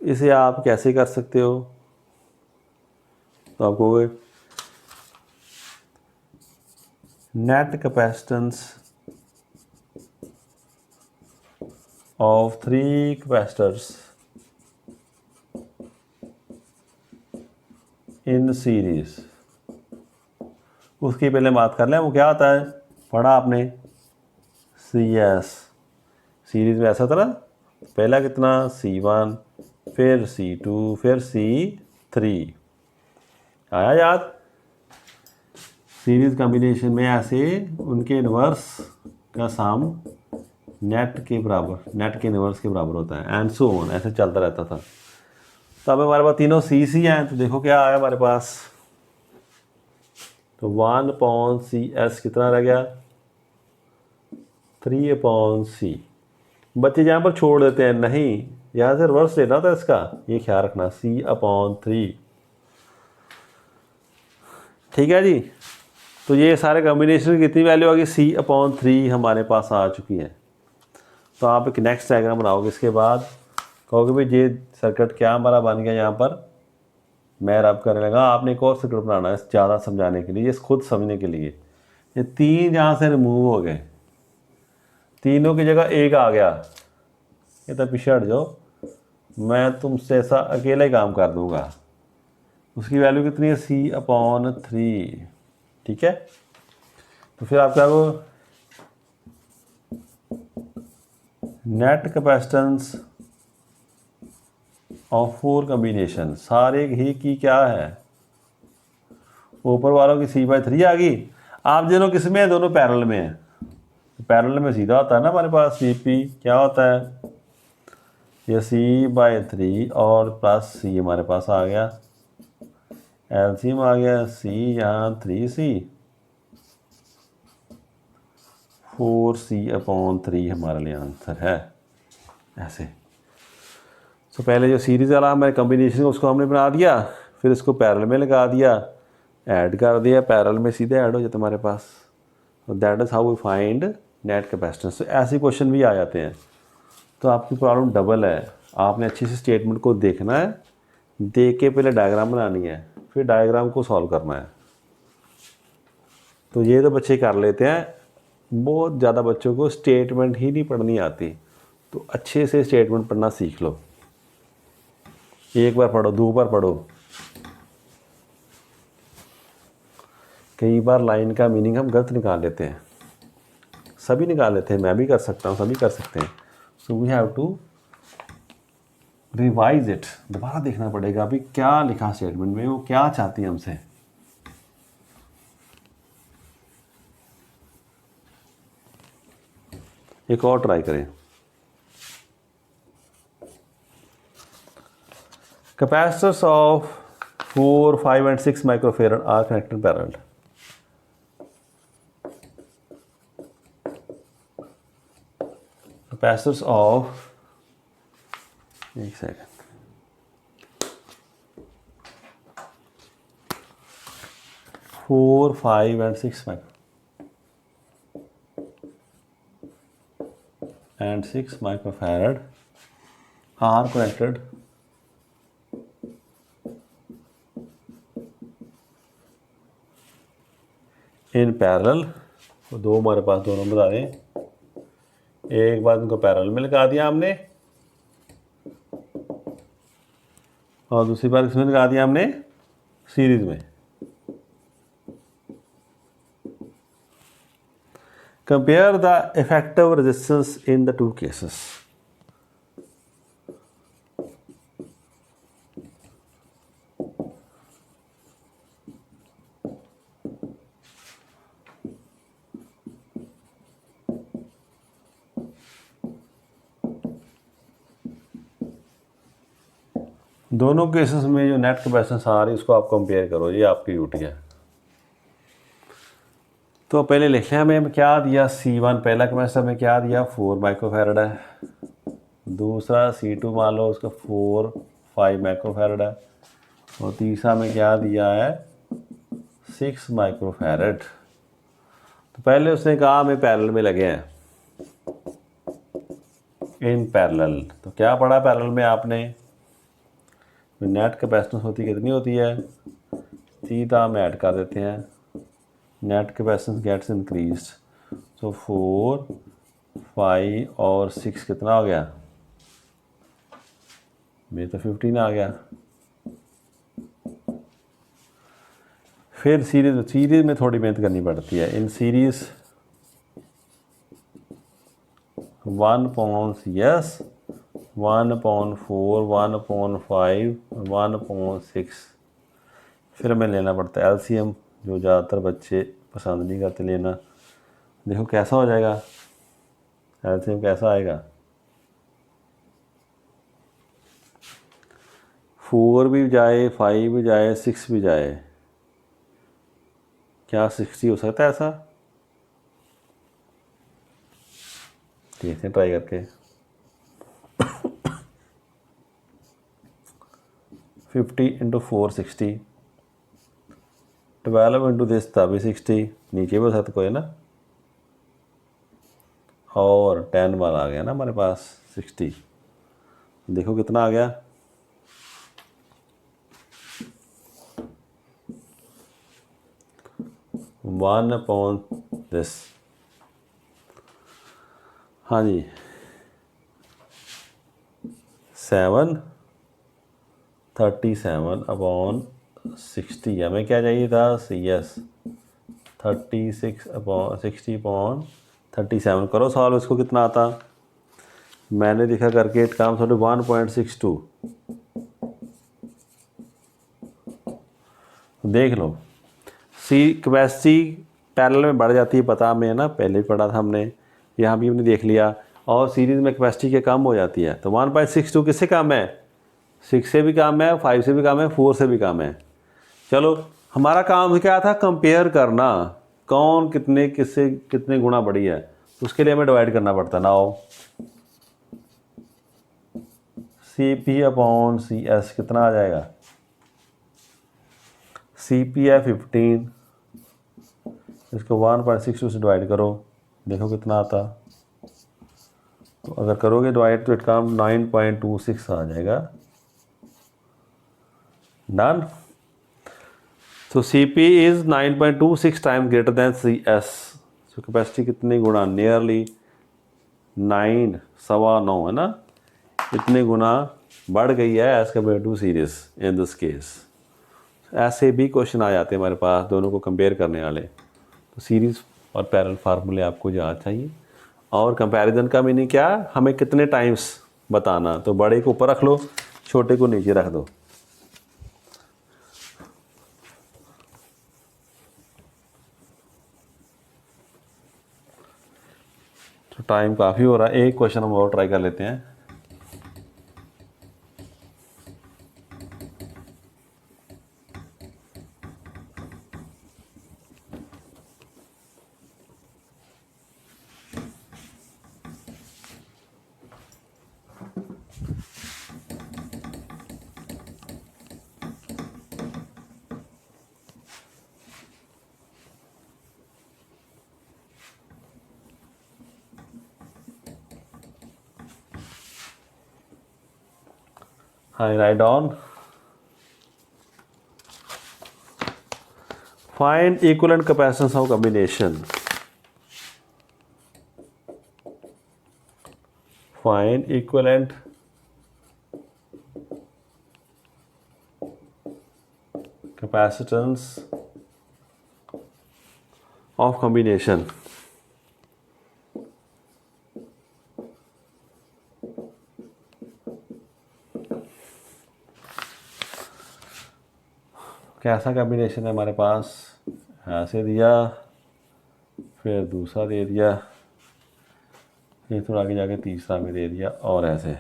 इसे आप कैसे कर सकते हो। तो आपको net capacitance of 3 capacitors in series, उसकी पहले बात कर लें। वो क्या होता है, पढ़ा आपने, सी एस, सीरीज में ऐसा था ना, पहला कितना C1, फिर C2, फिर C3, आया याद। सीरीज कॉम्बिनेशन में ऐसे उनके इन्वर्स का सम नेट के बराबर, नेट के इन्वर्स के बराबर होता है, एंड सो ऑन, ऐसे चलता रहता था। तो अब हमारे पास तीनों सी हैं। तो देखो क्या आया हमारे पास, तो 1/CS कितना रह गया, 3/C। बच्चे यहाँ पर छोड़ देते हैं, नहीं, यहाँ से रिवर्स लेना था इसका, ये ख्याल रखना, C/3। ठीक है जी। तो ये सारे कॉम्बिनेशन की कितनी वैल्यू आ गई, C/3 हमारे पास आ चुकी है। तो आप एक नेक्स्ट डायग्राम बनाओगे, इसके बाद कहोगे भाई ये सर्किट क्या हमारा बन गया। यहाँ पर मैं रब करने लगा, आपने एक और सर्किट बनाना है ज़्यादा समझाने के लिए, ये खुद समझने के लिए। ये 3 यहाँ से रिमूव हो गए, तीनों की जगह एक आ गया। ये तो पीछे हट जाओ, मैं तुमसे ऐसा अकेला ही काम कर दूंगा। उसकी वैल्यू कितनी है, C/3। ठीक है। तो फिर आप क्या हो, नेट कैपेसिटेंस ऑफ 4 कॉम्बिनेशन, सारे ही की क्या है, ऊपर वालों की C/3 आ गई। आप दोनों किस में है, दोनों पैरेलल में है। तो पैरेलल में सीधा होता है ना हमारे पास, CP क्या होता है, ये C/3 और प्लस C हमारे पास आ गया, एलसीएम आ गया, C यहाँ 3C, 4C/3 हमारे लिए आंसर है। ऐसे तो पहले जो सीरीज वाला हमारे कॉम्बिनेशन उसको हमने बना दिया, फिर इसको पैरेलल में लगा दिया, ऐड कर दिया, पैरेलल में सीधे ऐड हो जाता हमारे पास। तो that is how we find net capacitance. तो ऐसे क्वेश्चन भी आ जाते हैं। तो आपकी प्रॉब्लम डबल है, आपने अच्छे से स्टेटमेंट को देखना है, देख के पहले डायग्राम बनानी है, फिर डायग्राम को सॉल्व करना है। तो ये तो बच्चे कर लेते हैं, बहुत ज़्यादा बच्चों को स्टेटमेंट ही नहीं पढ़नी आती। तो अच्छे से स्टेटमेंट पढ़ना सीख लो, एक बार पढ़ो, 2 बार पढ़ो। कई बार लाइन का मीनिंग हम गलत निकाल लेते हैं, सभी निकाल लेते हैं, मैं भी कर सकता हूँ, सभी कर सकते हैं। So we have to revise it, दोबारा देखना पड़ेगा अभी क्या लिखा स्टेटमेंट में, वो क्या चाहती है हमसे। एक और ट्राई करें। Capacitors of 4, 5 and 6 microfarad are connected parallel. Capacitors of, एक second, 4, 5 and 6 microfarad are connected in parallel, तो दो हमारे पास दोनों बता दें, एक बार इनको पैरेलल में लगा दिया हमने और दूसरी बार किसमें लगा दिया हमने, सीरीज में। Compare the effective resistance in the two cases. दोनों केसेस में जो नेट कैपेसिटेंस आ रही है उसको आप कंपेयर करो, ये आपकी ड्यूटी है। तो पहले लिख लिया हमें क्या दिया, C1 पहला कैपेसिटर में क्या दिया 4 माइक्रोफैरड है, दूसरा C2 मान लो उसका 5 माइक्रोफैरड है, और तीसरा में क्या दिया है 6 माइक्रोफैरड। तो पहले उसने कहा हमें पैरेलल में लगे हैं, इन पैरेलल। तो क्या पढ़ा पैरेलल में आपने, नेट कैपेसिटेंस होती कितनी होती है, सीधा हम ऐड कर देते हैं, नेट कैपेसिटेंस गेट्स इंक्रीज। तो 4, 5 और 6 कितना हो गया, मेरे तो 15 आ गया। फिर सीरीज में थोड़ी मेहनत करनी पड़ती है। In series 1/CS 1/4 1/5 1/6। फिर हमें लेना पड़ता है LCM, जो ज़्यादातर बच्चे पसंद नहीं करते लेना। देखो कैसा हो जाएगा, LCM कैसा आएगा, 4 भी जाए 5 भी जाए 6 भी जाए, क्या 60 हो सकता है ऐसा, देखते हैं ट्राई करके। 50 × 4 60, 12 × दिस तभी 60, नीचे भी हो सकता कोई ना, और 10 बार आ गया ना हमारे पास 60। देखो कितना आ गया, 1/this, हाँ जी 37/60। हमें क्या चाहिए था CS 36/60/37। करो सॉल्व, इसको कितना आता, मैंने लिखा करके इट कम्स आउट 1.62। देख लो कैपेसिटी पैरेलल में बढ़ जाती है, पता हमें है ना, पहले भी पढ़ा था हमने, यहाँ भी हमने देख लिया। और सीरीज़ में कैपेसिटी के कम हो जाती है। तो 1.62 किससे कम है, 6 से भी कम है, 5 से भी कम है, 4 से भी कम है। चलो हमारा काम क्या था, कंपेयर करना, कौन कितने किससे कितने गुना बड़ी है। तो उसके लिए हमें डिवाइड करना पड़ता ना, हो CP/CS कितना आ जाएगा, CP है 15, इसको 1.62 से डिवाइड करो, देखो कितना आता। तो अगर करोगे डिवाइड तो इट कम 9.26 आ जाएगा। Done. So CP is 9.26 time greater than CS। So capacity कितने गुना, नियरली 9 सवा 9 है ना, इतने गुना बढ़ गई है as compare to series in this case. ऐसे भी क्वेश्चन आ जाते हैं हमारे पास दोनों को कंपेयर करने वाले। तो सीरीज़ और पैरेलल फार्मूले आपको याद चाहिए। और कंपैरिजन का मीनिंग क्या, हमें कितने टाइम्स बताना। तो बड़े को ऊपर रख लो, छोटे को नीचे रख दो। तो टाइम काफ़ी हो रहा है, एक क्वेश्चन हम और ट्राई कर लेते हैं। हाँ, write down find equivalent capacitance of combination. Find equivalent capacitance of combination. कैसा कॉम्बिनेशन है हमारे पास, ऐसे दिया, फिर दूसरा दे दिया, फिर थोड़ा आगे जाके तीसरा में दे दिया, और ऐसे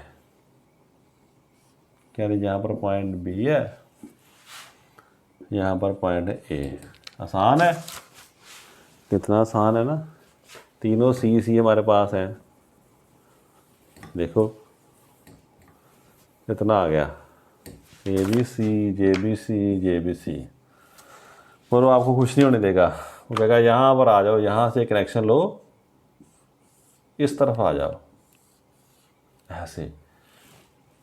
कह रहे यहाँ पर पॉइंट बी है, यहाँ पर पॉइंट ए। आसान है, कितना आसान है ना। तीनों सी सी हमारे पास हैं, देखो कितना आ गया, A B C, J B C, J B C. और वो आपको खुश नहीं होने देगा, वो कहेगा यहाँ पर आ जाओ, यहाँ से कनेक्शन लो, इस तरफ आ जाओ, ऐसे,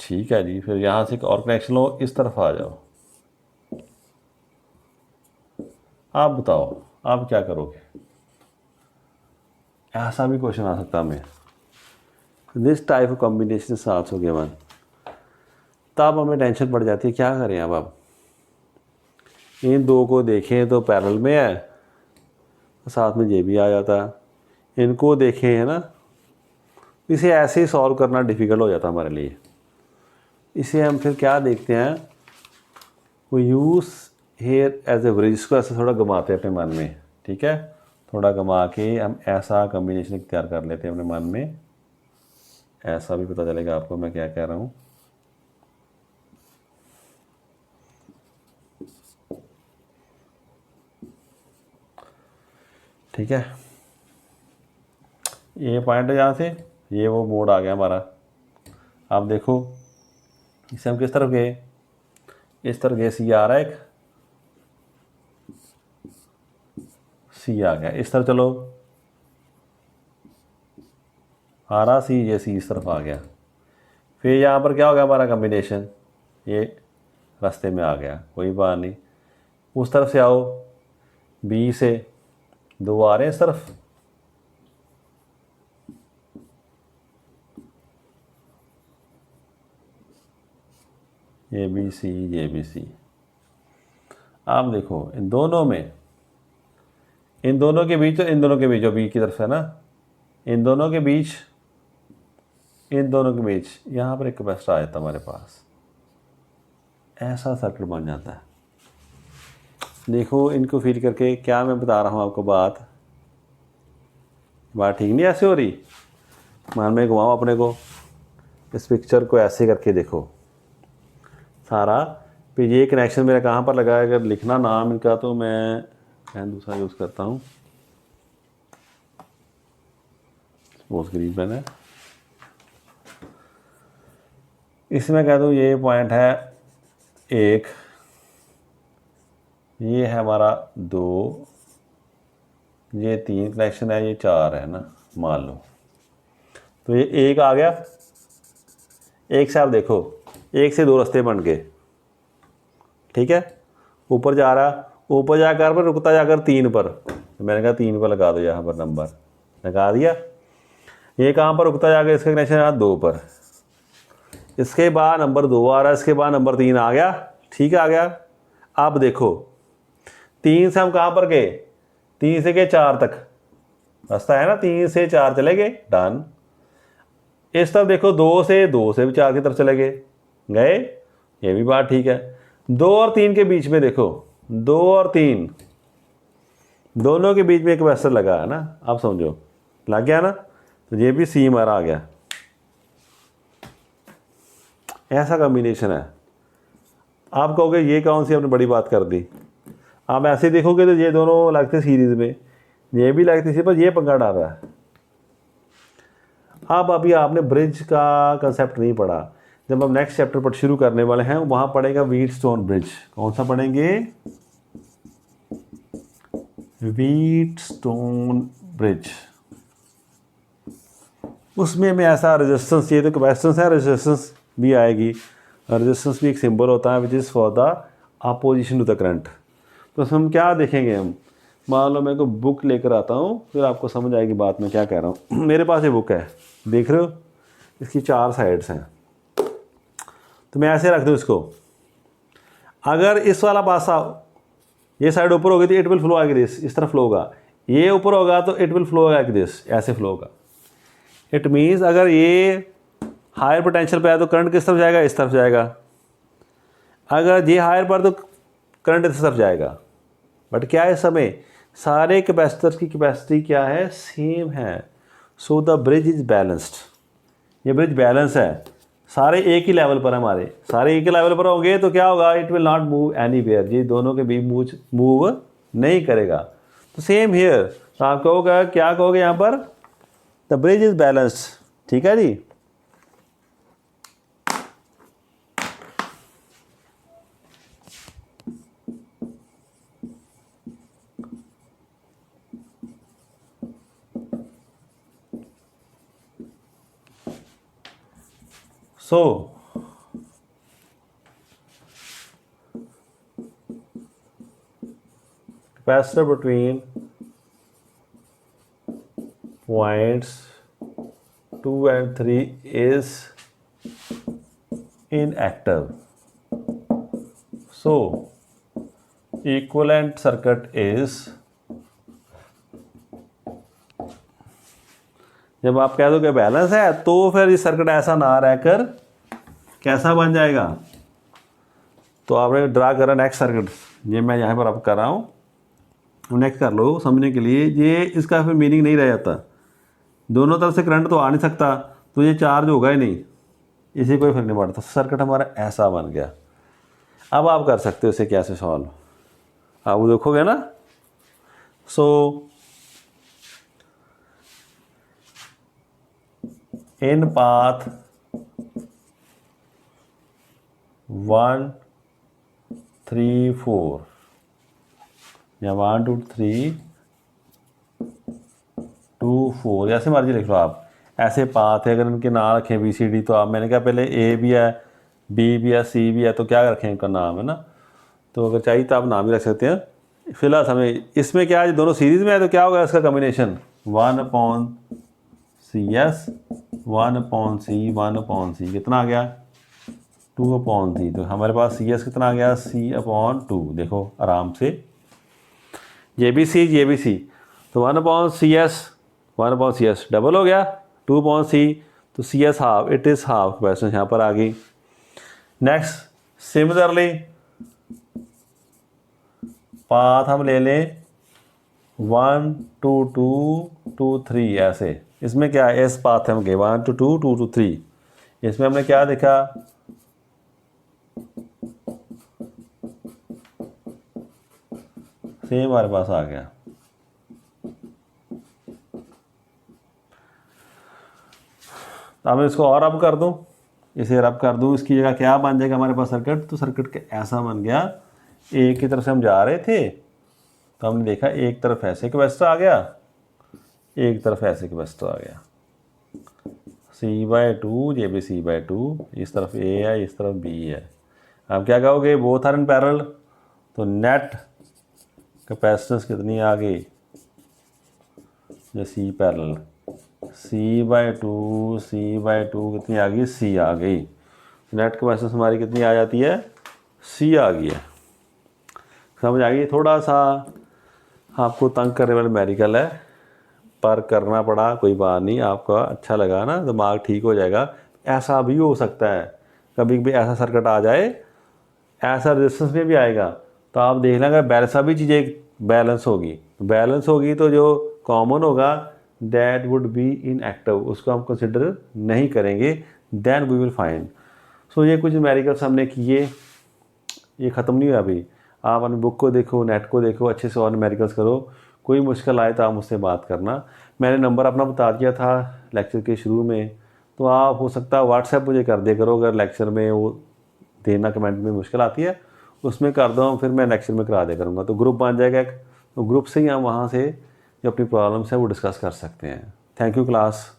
ठीक है जी। फिर यहाँ से एक और कनेक्शन लो, इस तरफ आ जाओ। आप बताओ आप क्या करोगे? ऐसा भी क्वेश्चन आ सकता हमें, this type of combination is also given. तब हमें टेंशन पड़ जाती है, क्या करें अब इन दो को देखें तो पैरेलल में है, साथ में ये भी आ जाता है। इनको देखें है ना, इसे ऐसे ही सॉल्व करना डिफ़िकल्ट हो जाता है हमारे लिए। इसे हम फिर क्या देखते हैं, वो use here as a bridge, इसको ऐसे थोड़ा घुमाते हैं अपने मन में, ठीक है, थोड़ा घुमा के हम ऐसा कॉम्बिनेशन तैयार कर लेते हैं अपने मन में। ऐसा भी पता चलेगा आपको मैं क्या कह रहा हूँ। ठीक है, ये पॉइंट है, यहाँ से ये वो मोड आ गया हमारा। आप देखो इसे हम किस तरफ गए, इस तरफ गए, सी आ रहा है, एक सी आ गया, इस तरफ चलो, आ रहा सी, ये सी इस तरफ आ गया। फिर यहाँ पर क्या हो गया हमारा कॉम्बिनेशन, ये रास्ते में आ गया, कोई बात नहीं। उस तरफ से आओ, बी से दो आ रहे हैं इस तरफ, ए बी सी, ये बी सी। आप देखो इन दोनों में, इन दोनों के बीच और इन दोनों के बीच, जो बी की तरफ है ना, इन दोनों के बीच, इन दोनों के बीच यहाँ पर एक कैपेसिटर आ जाता है हमारे पास, ऐसा सर्किट बन जाता है। देखो इनको फील करके, क्या मैं बता रहा हूँ आपको, बात ठीक नहीं ऐसे हो रही। मान में घुमाओ अपने को, इस पिक्चर को ऐसे करके देखो सारा। फिर ये कनेक्शन मेरा कहाँ पर लगा है, अगर लिखना नाम इनका तो मैं पेन दूसरा यूज़ करता हूँ, सपोज ग्रीन पेन है। इसमें कह दूँ ये पॉइंट है एक, ये है हमारा दो, ये तीन कनेक्शन है, ये चार है ना मान लो। तो ये एक आ गया, एक से आप देखो, एक से दो रास्ते बन गए, ठीक है। ऊपर जा रहा, ऊपर जाकर पर रुकता जाकर तीन पर, तो मैंने कहा तीन पर लगा दो, यहाँ पर नंबर लगा दिया। ये कहाँ पर रुकता जाकर, इसका कनेक्शन है दो पर, इसके बाद नंबर दो आ रहा है, इसके बाद नंबर तीन आ गया, ठीक आ गया। अब देखो तीन से हम कहाँ पर गए, तीन से गए चार तक रास्ता है ना, तीन से चार चले गए, डन। इस तरफ देखो दो से भी चार की तरफ चले गए, ये भी बात ठीक है। दो और तीन के बीच में देखो, दो और तीन दोनों के बीच में एक कैपेसिटर लगा है ना, आप समझो लग गया ना, तो ये भी सी हमारा आ गया। ऐसा कॉम्बिनेशन है। आप कहोगे ये कौन सी आपने बड़ी बात कर दी, आप ऐसे देखोगे तो ये दोनों लगते सीरीज में, ये भी लगती सी, पर ये पंगा डाल रहा है। अब अभी आपने ब्रिज का कंसेप्ट नहीं पढ़ा, जब हम नेक्स्ट चैप्टर पर शुरू करने वाले हैं वहाँ पढ़ेगा व्हीटस्टोन ब्रिज। कौन सा पढ़ेंगे, व्हीटस्टोन ब्रिज। उसमें हमें ऐसा रेजिस्टेंस चाहिए, तो कैपेसिटेंस है, रेजिस्टेंस भी आएगी। रेजिस्टेंस भी एक सिंबल होता है which is for the opposition to the current. तो उसमें हम क्या देखेंगे, हम मान लो मैं को बुक लेकर आता हूँ, फिर आपको समझ आएगी बात मैं क्या कह रहा हूँ। मेरे पास ये बुक है, देख रहे हो, इसकी 4 साइड्स हैं। तो मैं ऐसे रख दूँ इसको, अगर इस वाला पासा ये साइड ऊपर होगी तो it will flow like this, इस तरफ फ्लो होगा। ये ऊपर होगा तो it will flow like this, ऐसे फ्लो होगा। इट मीन्स अगर ये हायर पोटेंशियल पे है तो करंट किस तरफ जाएगा, इस तरफ जाएगा। अगर ये हायर पर तो करंट इस तरफ जाएगा। बट क्या है, इस समय सारे कैपेसिटर्स की कैपेसिटी क्या है, सेम है। So the bridge is balanced, ये ब्रिज बैलेंस है, सारे एक ही लेवल पर है हमारे, सारे एक ही लेवल पर होंगे तो क्या होगा, it will not move anywhere, ये दोनों के बीच मूव नहीं करेगा। तो सेम हियर, तो आप कहोगे, क्या कहोगे यहाँ पर, द ब्रिज इज बैलेंस्ड। ठीक है जी। So capacitor between points 2 and 3 is inactive. So equivalent circuit is, जब आप कह दो कि बैलेंस है तो फिर ये सर्किट ऐसा ना रहकर कैसा बन जाएगा। तो आपने ड्रा करा नेक्स्ट सर्किट, ये मैं यहाँ पर अब कर रहा हूँ, नेक्स्ट कर लो समझने के लिए। ये इसका फिर मीनिंग नहीं रह जाता, दोनों तरफ से करंट तो आ नहीं सकता, तो ये चार्ज होगा ही नहीं, इसी कोई फर्क नहीं पड़ता। सर्किट हमारा ऐसा बन गया। अब आप कर सकते हो इसे कैसे सॉल्व, आप वो देखोगे ना। सो इन पाथ 1 3 4 या 1 2 3 2 4, ऐसे मर्जी लिख लो आप, ऐसे पाथ है। अगर इनके नाम रखें BCD, तो आप, मैंने कहा पहले A भी है, B भी है, C भी है, तो क्या रखें इनका नाम, है ना। तो अगर चाहिए तो आप नाम भी रख सकते हैं। फिलहाल हमें इसमें क्या है, दोनों सीरीज में है, तो क्या होगा इसका कॉम्बिनेशन 1/CS 1/C 1/C, कितना आ गया 2/C। तो हमारे पास CS कितना आ गया, C/2। देखो आराम से, ये भी C, तो 1/CS डबल हो गया, 2/C, तो CS half, it is half question यहाँ पर आ गई। नेक्स्ट सिमिलरली पाथ हम ले लें 1 2 2 2 3, ऐसे। इसमें क्या है, इस पाथ हम गए 1 2 2 2 2 3, इसमें हमने क्या देखा, सेम हमारे पास आ गया। अब मैं इसको और अब कर दूं, इसे रब कर दूं, इसकी जगह क्या बन जाएगा हमारे पास सर्किट, तो सर्किट के ऐसा बन गया। एक की तरफ से हम जा रहे थे तो हमने देखा एक तरफ ऐसे कैपेसिटर आ गया, एक तरफ ऐसे कैपेसिटर आ गया, C/2, ये भी C/2, इस तरफ A है, इस तरफ B है। अब क्या कहोगे, बोथ आर इन पैरेलल, तो नेट कैपेसिटेंस कितनी आ गई, ये C पैरेलल, C/2 कितनी आ गई, C आ गई। नेट कैपेसिटेंस हमारी कितनी आ जाती है, C आ गई है। समझ आ गई। थोड़ा सा आपको तंग करने वाला मेडिकल है, पर करना पड़ा, कोई बात नहीं, आपका अच्छा लगा ना, दिमाग ठीक हो जाएगा। ऐसा भी हो सकता है कभी कभी ऐसा सर्किट आ जाए, ऐसा रेजिस्टेंस में भी आएगा, तो आप देख लें अगर सभी चीज़ें बैलेंस होगी तो जो कॉमन होगा दैट वुड बी इनएक्टिव, उसको हम कंसिडर नहीं करेंगे, देन वी विल फाइंड। सो ये कुछ न्यूमेरिकल्स हमने किए, ये ख़त्म नहीं हुआ अभी। आप अपनी बुक को देखो, नेट को देखो, अच्छे से और न्यूमेरिकल्स करो। कोई मुश्किल आए तो आप मुझसे बात करना। मैंने नंबर अपना बता दिया था लेक्चर के शुरू में, तो आप हो सकता है व्हाट्सएप मुझे कर दिया करो, अगर लेक्चर में वो देना कमेंट में मुश्किल आती है, उसमें कर दो, फिर मैं लेक्चर में करा दिया करूँगा। तो ग्रुप बन जाएगा एक, तो ग्रुप से ही हम वहाँ से जो अपनी प्रॉब्लम्स है वो डिस्कस कर सकते हैं। Thank you class.